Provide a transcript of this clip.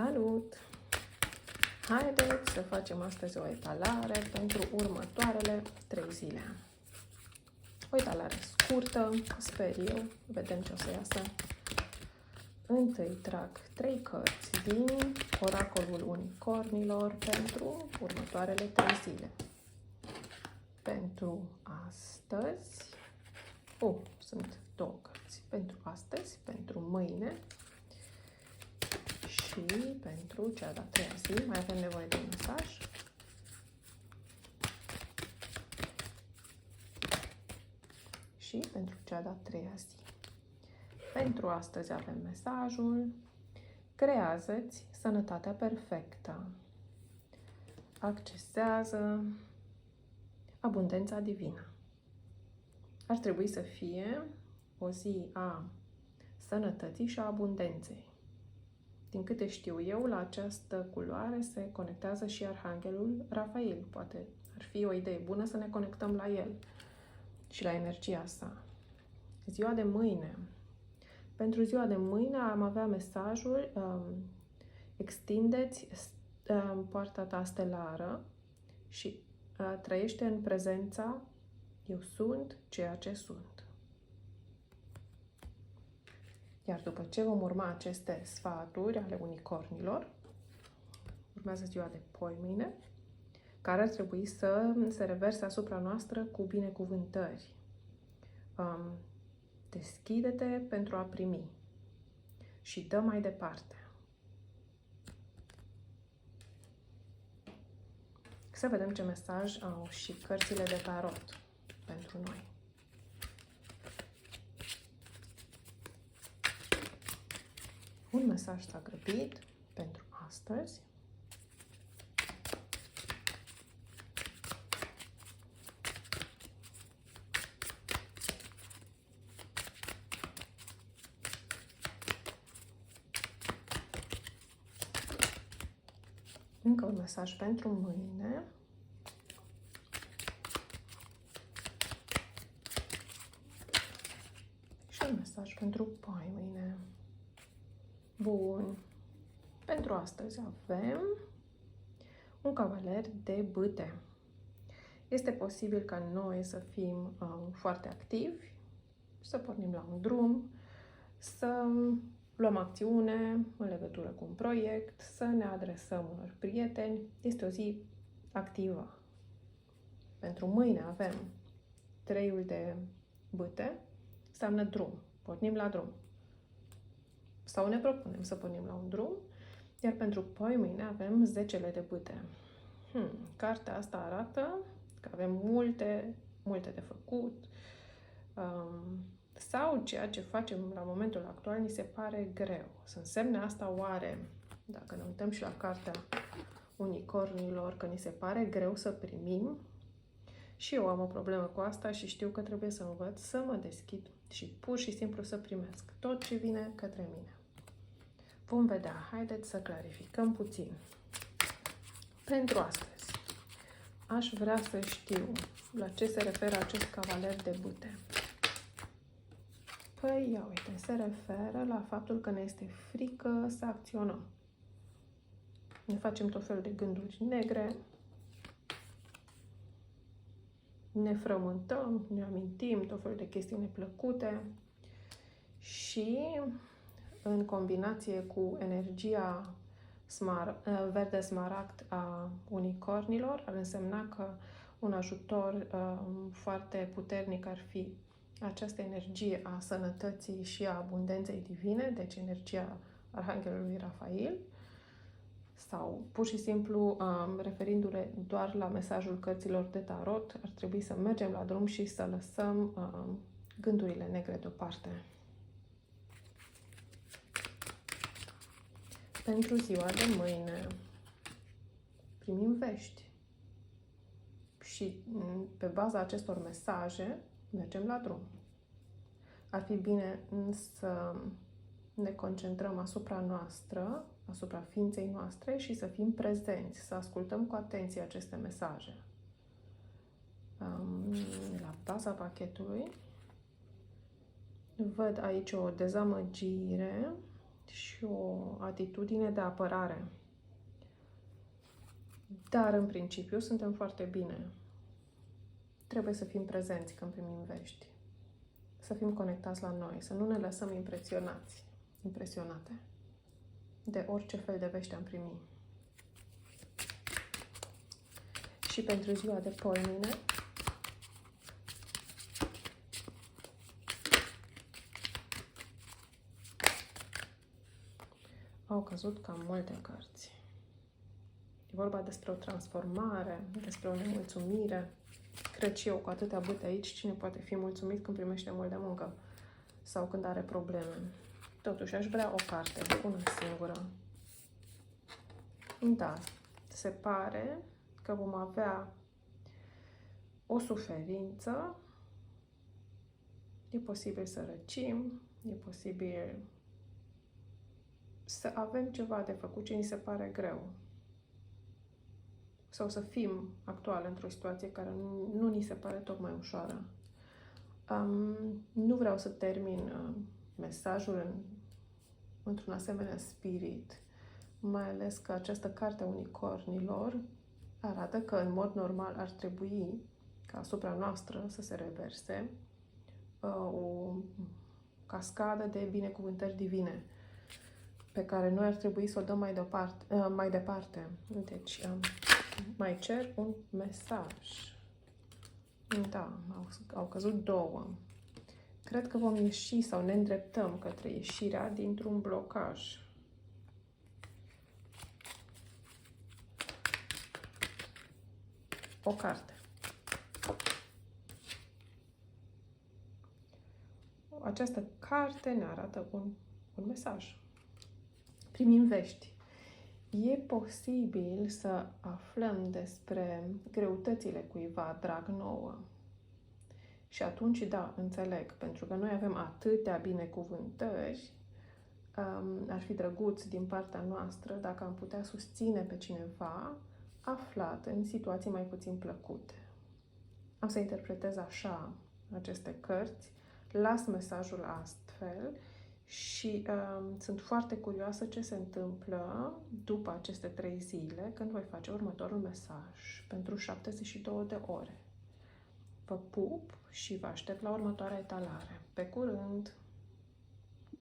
Salut! Haideți să facem astăzi o etalare pentru următoarele 3 zile. O etalare scurtă, sper eu, vedem ce o să iasă. Întâi trag 3 cărți din Oracolul Unicornilor pentru următoarele 3 zile. Pentru astăzi, sunt 2 cărți. Pentru astăzi, pentru mâine și pentru cea de-a 3-a zi. Mai avem nevoie de un mesaj. Și pentru cea de-a 3-a zi. Pentru astăzi avem mesajul: creează-ți sănătatea perfectă. Accesează abundența divină. Ar trebui să fie o zi a sănătății și a abundenței. Din câte știu eu, la această culoare se conectează și Arhanghelul Rafael. Poate ar fi o idee bună să ne conectăm la el și la energia sa. Ziua de mâine. Pentru ziua de mâine am avea mesajul: extindeți poarta ta stelară și trăiește în prezența eu sunt ceea ce sunt. Iar după ce vom urma aceste sfaturi ale unicornilor, urmează ziua de poimâine, care ar trebui să se reverse asupra noastră cu binecuvântări. Deschide-te pentru a primi și dă mai departe. Să vedem ce mesaj au și cărțile de tarot pentru noi. Un mesaj s-a grăbit pentru astăzi. Încă un mesaj pentru mâine. Și un mesaj pentru poimâine. Bun. Pentru astăzi avem un cavaler de bâte. Este posibil ca noi să fim foarte activi, să pornim la un drum, să luăm acțiune în legătură cu un proiect, să ne adresăm unor prieteni. Este o zi activă. Pentru mâine avem 3-ul de bâte, înseamnă drum. Pornim la drum. Sau ne propunem să pornim la un drum, iar pentru poimâine avem 10-le de bâte. Cartea asta arată că avem multe de făcut, sau ceea ce facem la momentul actual ni se pare greu. Să însemne asta oare, dacă ne uităm și la cartea unicornilor, că ni se pare greu să primim? Și eu am o problemă cu asta și știu că trebuie să învăț să mă deschid și pur și simplu să primesc tot ce vine către mine. Vom vedea. Haideți să clarificăm puțin. Pentru astăzi, aș vrea să știu la ce se referă acest cavaler de bâte. Păi, ia uite, se referă la faptul că ne este frică să acționăm. Ne facem tot felul de gânduri negre, ne frământăm, ne amintim tot felul de chestii neplăcute și în combinație cu energia verde smaragd a unicornilor, ar însemna că un ajutor foarte puternic ar fi această energie a sănătății și a abundenței divine, deci energia Arhanghelului Rafael, sau pur și simplu referindu-le doar la mesajul cărților de tarot, ar trebui să mergem la drum și să lăsăm gândurile negre deoparte. Pentru ziua de mâine primim vești și pe baza acestor mesaje mergem la drum. Ar fi bine să ne concentrăm asupra noastră, asupra ființei noastre și să fim prezenți, să ascultăm cu atenție aceste mesaje. La baza pachetului văd aici o dezamăgire și o atitudine de apărare. Dar, în principiu, suntem foarte bine. Trebuie să fim prezenți când primim vești. Să fim conectați la noi, să nu ne lăsăm impresionate de orice fel de vești am primit. Și pentru ziua de poimine, au căzut cam multe cărți. E vorba despre o transformare, despre o nemulțumire. Cred și eu, cu atâtea bâte aici, cine poate fi mulțumit când primește mult de muncă sau când are probleme. Totuși, aș vrea o carte, una singură. Da, se pare că vom avea o suferință, e posibil să răcim, e posibil să avem ceva de făcut ce ni se pare greu. Sau să fim actual într-o situație care nu ni se pare tocmai ușoară. Nu vreau să termin mesajul într-un asemenea spirit, mai ales că această carte a unicornilor arată că în mod normal ar trebui ca asupra noastră să se reverse o cascadă de binecuvântări divine pe care noi ar trebui să o dăm mai departe. Deci, mai cer un mesaj. Da, au căzut două. Cred că vom ieși sau ne îndreptăm către ieșirea dintr-un blocaj. O carte. Această carte ne arată un mesaj. Primim vești. E posibil să aflăm despre greutățile cuiva drag nouă. Și atunci, da, înțeleg, pentru că noi avem atâtea binecuvântări, ar fi drăguț din partea noastră dacă am putea susține pe cineva aflat în situații mai puțin plăcute. Am să interpretez așa aceste cărți, las mesajul astfel și sunt foarte curioasă ce se întâmplă după aceste 3 zile, când voi face următorul mesaj pentru 72 de ore. Vă pup și vă aștept la următoarea etalare. Pe curând!